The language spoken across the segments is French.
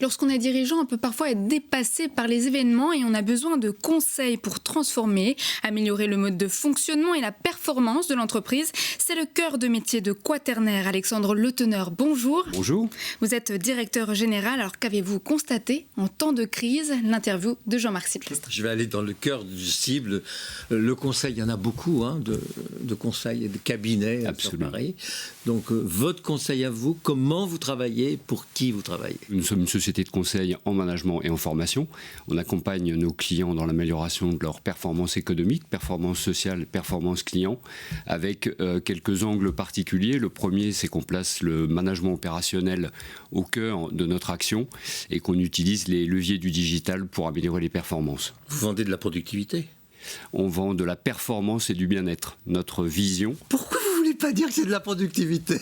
Lorsqu'on est dirigeant, on peut parfois être dépassé par les événements et on a besoin de conseils pour transformer, améliorer le mode de fonctionnement et la performance de l'entreprise. C'est le cœur de métier de Quaternaire. Alexandre Leteneur, bonjour. Bonjour. Vous êtes directeur général. Alors qu'avez-vous constaté en temps de crise? L'interview de Jean-Marc Sylvestre. Je vais aller dans le cœur du cible. Le conseil, il y en a beaucoup de conseils et de cabinets sur Paris. Donc votre conseil à vous, comment vous travaillez, pour qui vous travaillez? Nous sommes une société de conseil en management et en formation. On accompagne nos clients dans l'amélioration de leur performance économique, performance sociale, performance client, avec quelques angles particuliers. Le premier, c'est qu'on place le management opérationnel au cœur de notre action et qu'on utilise les leviers du digital pour améliorer les performances. Vous vendez de la productivité? On vend de la performance et du bien-être. Notre vision... Pourquoi vous ne voulez pas dire que c'est de la productivité?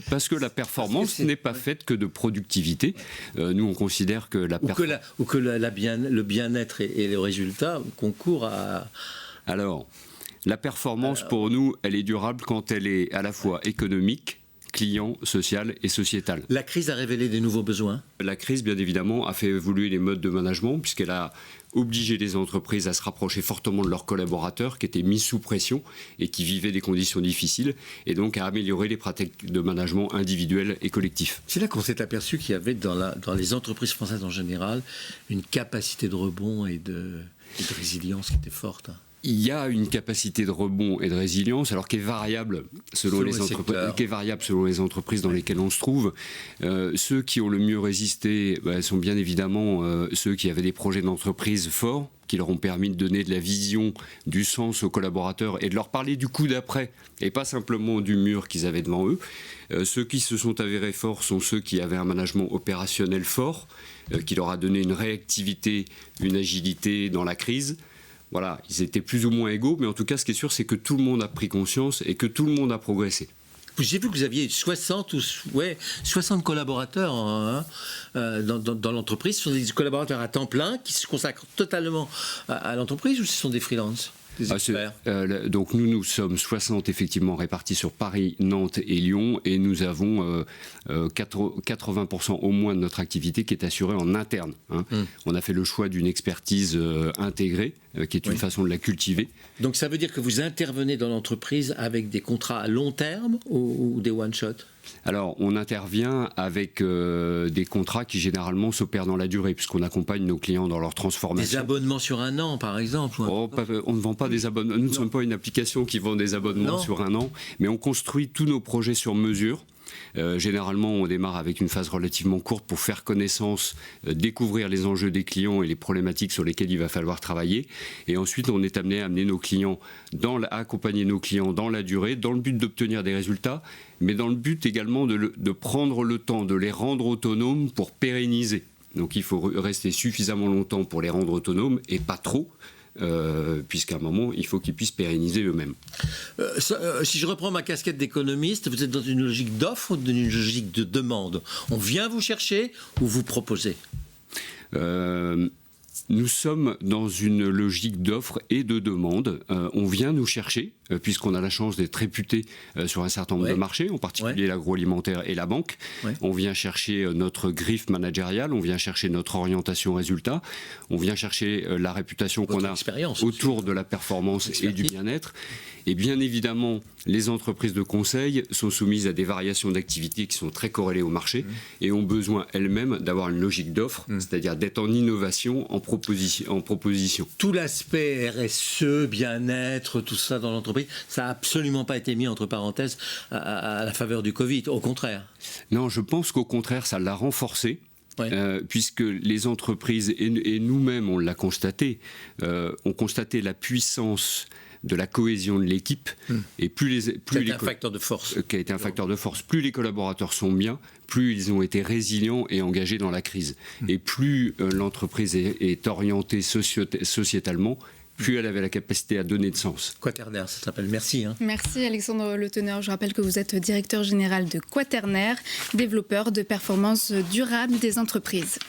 Parce que la performance n'est pas faite que de productivité. Nous, on considère que la performance... Ou que le bien-être et le résultat concourent à... Alors, la performance, pour nous, elle est durable quand elle est à la fois économique, client, social et sociétal. La crise a révélé des nouveaux besoins? La crise, bien évidemment, a fait évoluer les modes de management puisqu'elle a obligé les entreprises à se rapprocher fortement de leurs collaborateurs qui étaient mis sous pression et qui vivaient des conditions difficiles et donc à améliorer les pratiques de management individuel et collectif. C'est là qu'on s'est aperçu qu'il y avait dans les entreprises françaises en général une capacité de rebond et de résilience qui était forte. Il y a une capacité de rebond et de résilience, alors qui est variable selon les entreprises dans lesquelles on se trouve. Ceux qui ont le mieux résisté sont bien évidemment ceux qui avaient des projets d'entreprise forts, qui leur ont permis de donner de la vision, du sens aux collaborateurs et de leur parler du coup d'après, et pas simplement du mur qu'ils avaient devant eux. Ceux qui se sont avérés forts sont ceux qui avaient un management opérationnel fort, qui leur a donné une réactivité, une agilité dans la crise. Voilà, ils étaient plus ou moins égaux, mais en tout cas, ce qui est sûr, c'est que tout le monde a pris conscience et que tout le monde a progressé. J'ai vu que vous aviez 60 collaborateurs dans l'entreprise. Ce sont des collaborateurs à temps plein qui se consacrent totalement à l'entreprise, ou ce sont des freelances? Donc nous sommes 60 effectivement répartis sur Paris, Nantes et Lyon, et nous avons 80% au moins de notre activité qui est assurée en interne. On a fait le choix d'une expertise intégrée, qui est une façon de la cultiver. Donc ça veut dire que vous intervenez dans l'entreprise avec des contrats à long terme ou des one-shot? Alors, on intervient avec des contrats qui généralement s'opèrent dans la durée, puisqu'on accompagne nos clients dans leur transformation. Des abonnements sur un an, par exemple? On ne vend pas des abonnements. Nous ne sommes pas une application qui vend des abonnements sur un an, mais on construit tous nos projets sur mesure. Généralement, on démarre avec une phase relativement courte pour faire connaissance, découvrir les enjeux des clients et les problématiques sur lesquelles il va falloir travailler. Et ensuite, on est amené à accompagner nos clients dans la durée, dans le but d'obtenir des résultats, mais dans le but également de prendre le temps de les rendre autonomes pour pérenniser. Donc il faut rester suffisamment longtemps pour les rendre autonomes et pas trop. Puisqu'à un moment, il faut qu'ils puissent pérenniser eux-mêmes. Si je reprends ma casquette d'économiste, vous êtes dans une logique d'offre ou dans une logique de demande? On vient vous chercher ou vous proposer? Nous sommes dans une logique d'offre et de demande. On vient nous chercher, puisqu'on a la chance d'être réputé sur un certain nombre de marchés, en particulier l'agroalimentaire et la banque. On vient chercher notre griffe managériale, on vient chercher notre orientation résultat, on vient chercher la réputation qu'on a autour de la performance et du bien-être. Et bien évidemment, les entreprises de conseil sont soumises à des variations d'activité qui sont très corrélées au marché et ont besoin elles-mêmes d'avoir une logique d'offre, c'est-à-dire d'être en innovation, en proposition. Tout l'aspect RSE, bien-être, tout ça dans l'entreprise, ça n'a absolument pas été mis entre parenthèses à la faveur du Covid, au contraire. Non, je pense qu'au contraire, ça l'a renforcé. Puisque les entreprises, et nous-mêmes on l'a constaté, ont constaté la puissance de la cohésion de l'équipe, et un facteur de force. Qui a été un facteur de force. Plus les collaborateurs sont bien, plus ils ont été résilients et engagés dans la crise. Et plus l'entreprise est orientée sociétalement, plus elle avait la capacité à donner de sens. Quaternaire, ça s'appelle. Merci. Merci Alexandre Leteneur. Je rappelle que vous êtes directeur général de Quaternaire, développeur de performance durable des entreprises.